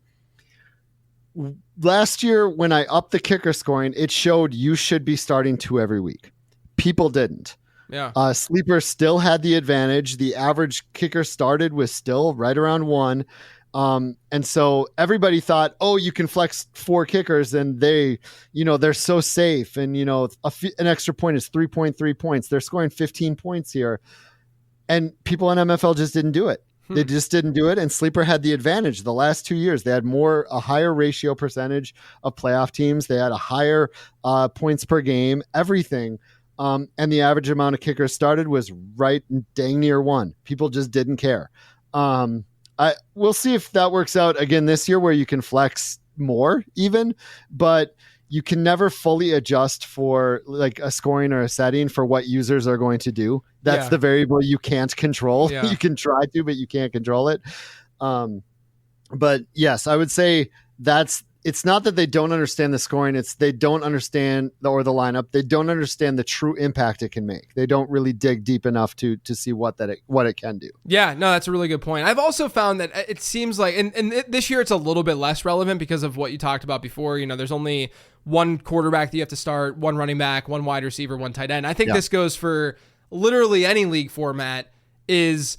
Last year, when I upped the kicker scoring, it showed you should be starting 2 every week. People didn't. Yeah. Sleeper still had the advantage. The average kicker started was still right around 1. And so everybody thought, oh, you can flex 4 kickers and they're so safe. And, an extra point is 3.3 points. They're scoring 15 points here. And people on MFL just didn't do it. They just didn't do it. And Sleeper had the advantage the last 2 years. They had a higher ratio percentage of playoff teams. They had a higher points per game, everything. And the average amount of kickers started was right dang near 1. People just didn't care. We'll see if that works out again this year where you can flex more even, but you can never fully adjust for like a scoring or a setting for what users are going to do. That's the variable you can't control. Yeah. You can try to, but you can't control it. But yes, I would say it's not that they don't understand the scoring. It's they don't understand the lineup. They don't understand the true impact it can make. They don't really dig deep enough to see what it can do. Yeah, no, that's a really good point. I've also found that it seems like, and this year it's a little bit less relevant because of what you talked about before. There's only one quarterback that you have to start, one running back, one wide receiver, one tight end. I think this goes for literally any league format. Is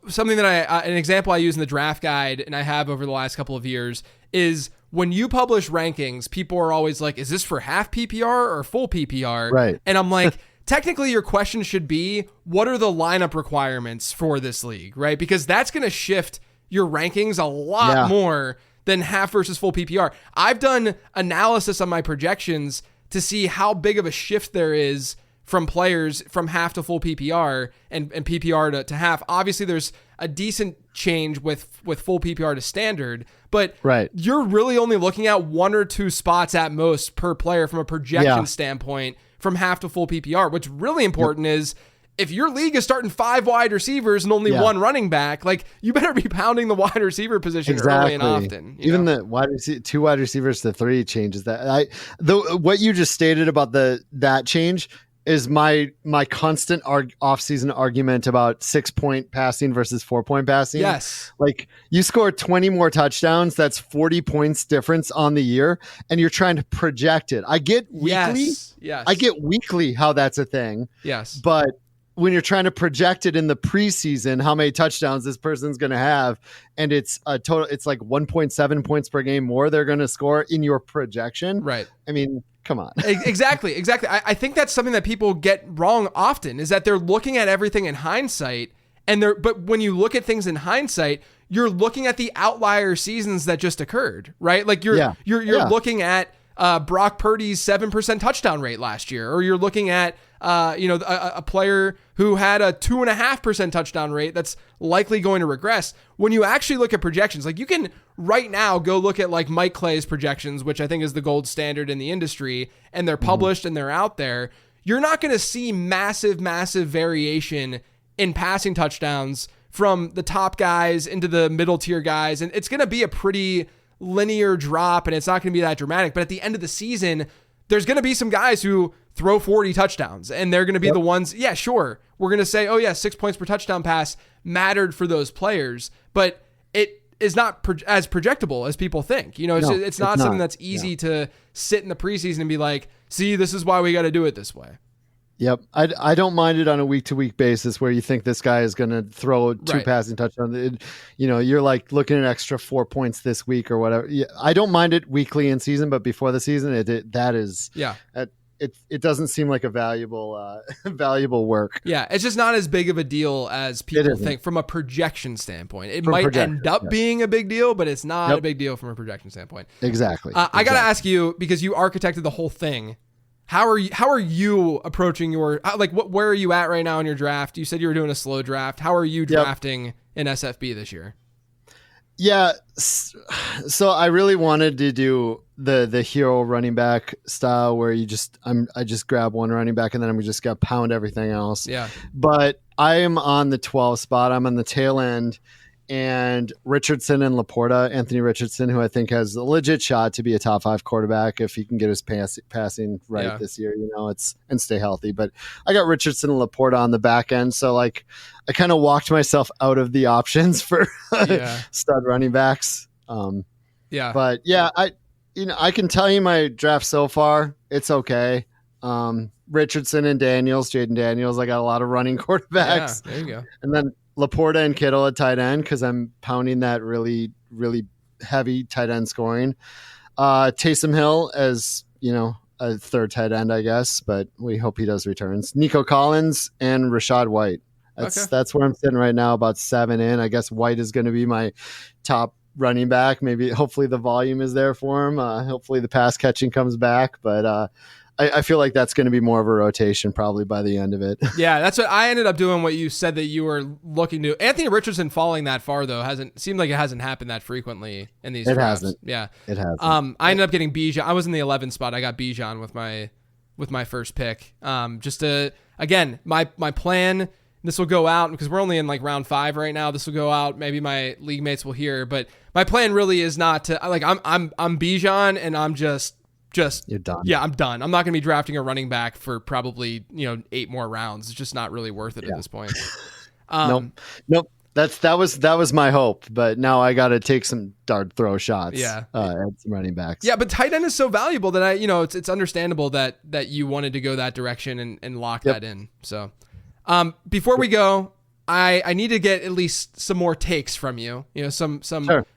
something that an example I use in the draft guide and I have over the last couple of years is when you publish rankings, people are always like, is this for half PPR or full PPR? Right. And I'm like, technically your question should be, what are the lineup requirements for this league, right? Because that's going to shift your rankings a lot more than half versus full PPR. I've done analysis on my projections to see how big of a shift there is from players from half to full PPR and PPR to half. Obviously, there's a decent change with full PPR to standard, but you're really only looking at 1 or 2 spots at most per player from a projection standpoint from half to full PPR. What's really important is if your league is starting 5 wide receivers and only 1 running back, like you better be pounding the wide receiver position early and often. Even the 2 wide receivers to 3 changes that. What you just stated about that change is my constant off-season argument about 6-point passing versus 4-point passing. Yes. Like you score 20 more touchdowns, that's 40 points difference on the year, and you're trying to project it. I get weekly. Yes. I get weekly how that's a thing. Yes. But when you're trying to project it in the preseason, how many touchdowns this person's going to have, and it's a total, it's like 1.7 points per game more they're going to score in your projection. Right. I mean, come on. Exactly. I think that's something that people get wrong often is that they're looking at everything in hindsight, but when you look at things in hindsight, you're looking at the outlier seasons that just occurred, right? Like you're looking at Brock Purdy's 7% touchdown rate last year, or you're looking at a player who had a 2.5% touchdown rate that's likely going to regress. When you actually look at projections, like you can right now go look at like Mike Clay's projections, which I think is the gold standard in the industry, and they're published and they're out there. You're not going to see massive variation in passing touchdowns from the top guys into the middle tier guys. And it's going to be a pretty linear drop and it's not going to be that dramatic. But at the end of the season, there's going to be some guys who throw 40 touchdowns and they're going to be the ones. Yeah, sure. We're going to say, 6 points per touchdown pass mattered for those players, but it is not as projectable as people think. It's not something that's easy to sit in the preseason and be like, see, this is why we got to do it this way. Yep. I don't mind it on a week-to-week basis where you think this guy is going to throw 2 passing touchdowns. You're like looking at extra 4 points this week or whatever. I don't mind it weekly in season, but before the season, it doesn't seem like a valuable work. Yeah, it's just not as big of a deal as people think from a projection standpoint. It might end up being a big deal, but it's not a big deal from a projection standpoint. Exactly. I got to ask you, because you architected the whole thing, How are you approaching your where are you at right now in your draft? You said you were doing a slow draft. How are you drafting in SFB this year? Yeah, so I really wanted to do the hero running back style where I just grab one running back and then I'm just gonna pound everything else. Yeah. But I am on the 12 spot. I'm on the tail end, and Richardson and Laporta, Anthony Richardson, who I think has a legit shot to be a top 5 quarterback if he can get his passing right this year, and stay healthy. But I got Richardson and Laporta on the back end. So like I kind of walked myself out of the options for stud running backs. But yeah, I can tell you my draft so far, it's okay. Richardson and Jaden Daniels, I got a lot of running quarterbacks. Yeah, there you go. And then Laporta and Kittle at tight end because I'm pounding that really, really heavy tight end scoring. Taysom Hill as, a third tight end, I guess, but we hope he does returns. Nico Collins and Rachaad White. That's where I'm sitting right now, about 7 in. I guess White is going to be my top running back. Maybe, hopefully the volume is there for him. Hopefully the pass catching comes back, but I feel like that's going to be more of a rotation probably by the end of it. Yeah, that's what I ended up doing. What you said that you were looking to. Anthony Richardson falling that far though hasn't happened that frequently in these drafts. Hasn't. Yeah, it hasn't. I ended up getting Bijan. I was in the 11th spot. I got Bijan with my first pick. Just to again, my plan. This will go out because we're only in like round 5 right now. This will go out. Maybe my league mates will hear, but my plan really is not to I'm Bijan and I'm just you're done. Yeah, I'm done. I'm not going to be drafting a running back for probably 8 more rounds. It's just not really worth it at this point. Nope. That was my hope, but now I got to take some dart throw shots. Yeah, at some running backs. Yeah, but tight end is so valuable that it's understandable that you wanted to go that direction and lock that in. So, before we go, I need to get at least some more takes from you. Some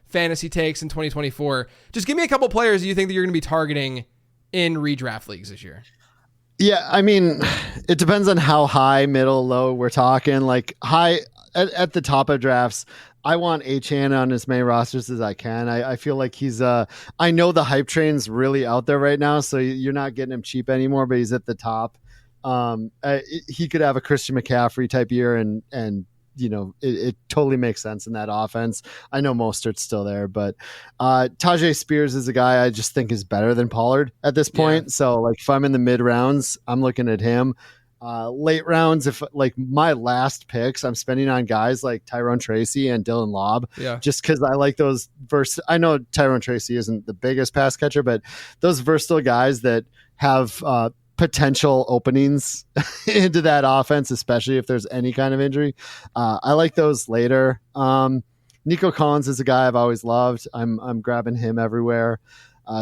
fantasy takes in 2024. Just give me a couple players you think that you're going to be targeting in redraft leagues this year. Yeah, I mean, it depends on how high, middle, low we're talking. Like high at the top of drafts, I want Achane on as many rosters as I can. I feel like he's I know the hype train's really out there right now, so you're not getting him cheap anymore, but he's at the top. He could have a Christian McCaffrey type year and it totally makes sense in that offense. I know Mostert's still there, but Tajay Spears is a guy I just think is better than Pollard at this point. Yeah. So like if I'm in the mid rounds, I'm looking at him. Late rounds, if like my last picks, I'm spending on guys like Tyrone Tracy and Dylan Lobb, just because I like those I know Tyrone Tracy isn't the biggest pass catcher, but those versatile guys that have potential openings into that offense, especially if there's any kind of injury. I like those later. Nico Collins is a guy I've always loved. I'm grabbing him everywhere.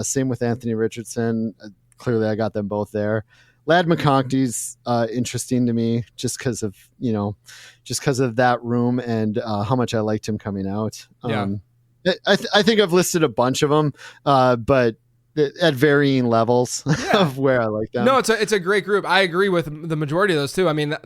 Same with Anthony Richardson. Clearly I got them both there. Ladd McConkey's interesting to me just because of that room and how much I liked him coming out. I think I've listed a bunch of them, but at varying levels of where I like them. No, it's a great group. I agree with the majority of those too. I mean,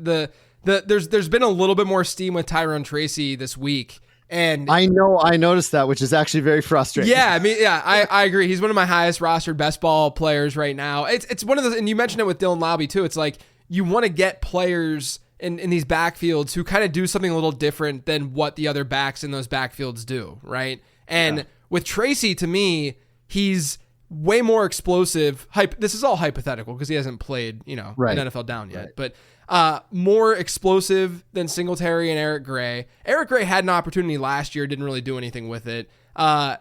there's been a little bit more steam with Tyrone Tracy this week. And I noticed that, which is actually very frustrating. Yeah, I mean, I agree. He's one of my highest rostered best ball players right now. It's one of those, and you mentioned it with Dylan Lobby too. It's like you want to get players in these backfields who kind of do something a little different than what the other backs in those backfields do, right? And with Tracy, to me, he's way more explosive. This is all hypothetical because he hasn't played, an NFL down yet, but more explosive than Singletary and Eric Gray. Eric Gray had an opportunity last year, didn't really do anything with it.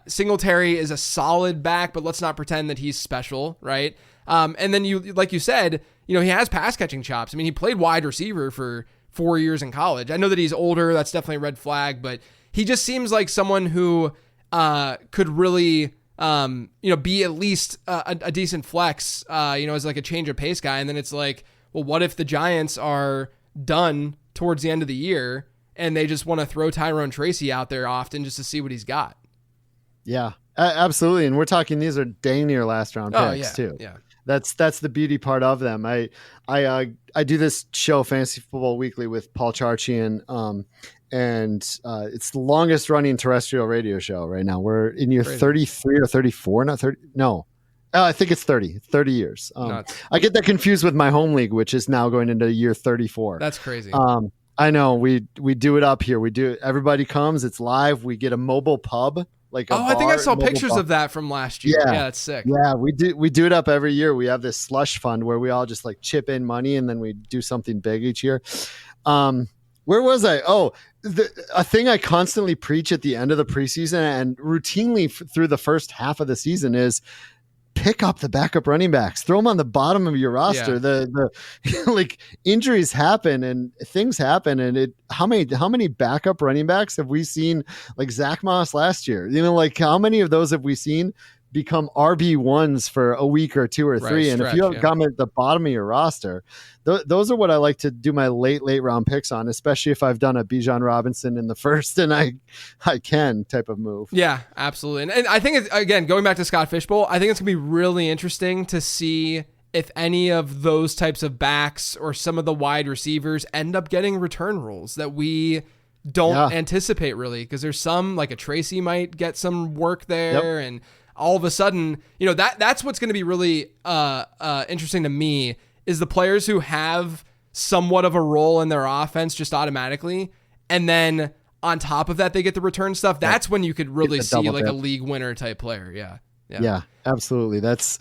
Singletary is a solid back, but let's not pretend that he's special, right? And then like you said, he has pass catching chops. I mean, he played wide receiver for 4 years in college. I know that he's older. That's definitely a red flag, but he just seems like someone who could really be at least a decent flex, as like a change of pace guy. And then it's like, well, what if the Giants are done towards the end of the year and they just want to throw Tyrone Tracy out there often just to see what he's got? Yeah, absolutely. And we're talking, these are dang near last round picks too. Yeah. That's the beauty part of them. I do this show, Fantasy Football Weekly, with Paul Charchian, and it's the longest running terrestrial radio show right now. We're in year 33 or 34, not 30. No, I think it's 30 years. I get that confused with my home league, which is now going into year 34. That's crazy. I know we do it up here. Everybody comes, it's live. We get a mobile pub. I think I saw pictures of that from last year. Yeah, that's sick. Yeah, we do it up every year. We have this slush fund where we all just like chip in money and then we do something big each year. Where was I? A thing I constantly preach at the end of the preseason and routinely through the first half of the season is pick up the backup running backs, throw them on the bottom of your roster. Yeah. The like injuries happen and things happen. And how many backup running backs have we seen, like Zach Moss last year? Like how many of those have we seen become RB1s for a week or two or three? And if you have come at the bottom of your roster, those are what I like to do my late round picks on, especially if I've done a Bijan Robinson in the first and I can type of move. Yeah, absolutely. And I think, again, going back to Scott Fishbowl, I think it's going to be really interesting to see if any of those types of backs or some of the wide receivers end up getting return rules that we don't anticipate really, because there's some, like a Tracy might get some work there and all of a sudden, that's what's going to be really interesting to me is the players who have somewhat of a role in their offense just automatically. And then on top of that, they get the return stuff. That's when you could really see like a league winner type player. Yeah, absolutely. It's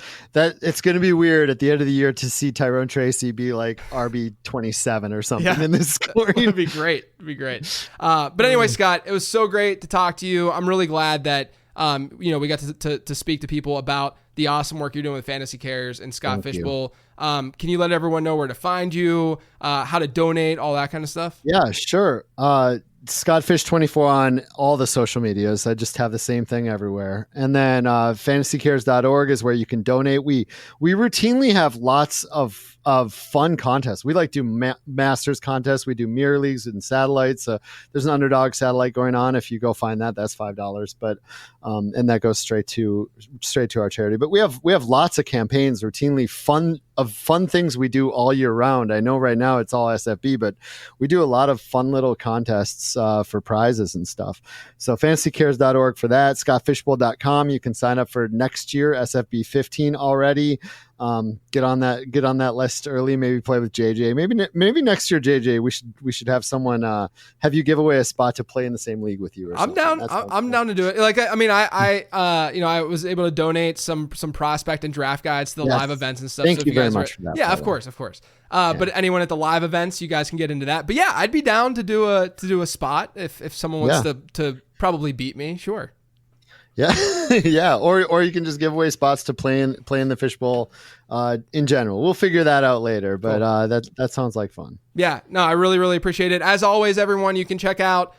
going to be weird at the end of the year to see Tyrone Tracy be like RB 27 or something in this scoring. It'd be great. But anyway, Scott, it was so great to talk to you. I'm really glad that we got to speak to people about the awesome work you're doing with Fantasy Cares and Scott Fishbowl. Can you let everyone know where to find you, how to donate, all that kind of stuff? Yeah, sure. Scottfish24 on all the social medias. I just have the same thing everywhere. And then fantasycares.org is where you can donate. We routinely have lots of fun contests. We like do masters contests. We do mirror leagues and satellites. There's an underdog satellite going on. If you go find that, that's $5. But and that goes straight to our charity. But we have lots of campaigns routinely, fun things we do all year round. I know right now it's all SFB, but we do a lot of fun little contests for prizes and stuff. So fantasycares.org for that. scottfishbowl.com. You can sign up for next year SFB 15 already. Get on that list early. Maybe play with JJ. Maybe next year, JJ, we should have someone have you give away a spot to play in the same league with you. I'm down. I'm down to do it. Like I was able to donate some prospect and draft guides to the live events and stuff. Thank you very much for that. Yeah, of course. But anyone at the live events, you guys can get into that. But yeah, I'd be down to do a spot if someone wants to probably beat me. Sure. Yeah, yeah, or you can just give away spots to play in the Fishbowl in general. We'll figure that out later, but that sounds like fun. Yeah, no, I really, really appreciate it. As always, everyone, you can check out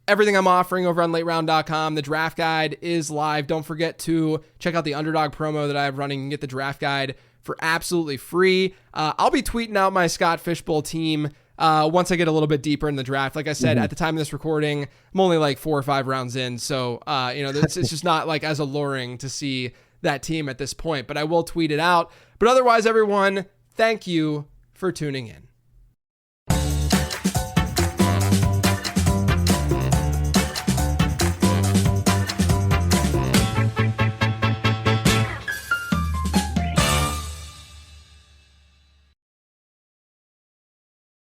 everything I'm offering over on lateround.com. The draft guide is live. Don't forget to check out the underdog promo that I have running and get the draft guide for absolutely free. I'll be tweeting out my Scott Fishbowl team once I get a little bit deeper in the draft. Like I said, at the time of this recording, I'm only like 4 or 5 rounds in. So, it's just not like as alluring to see that team at this point, but I will tweet it out. But otherwise, everyone, thank you for tuning in.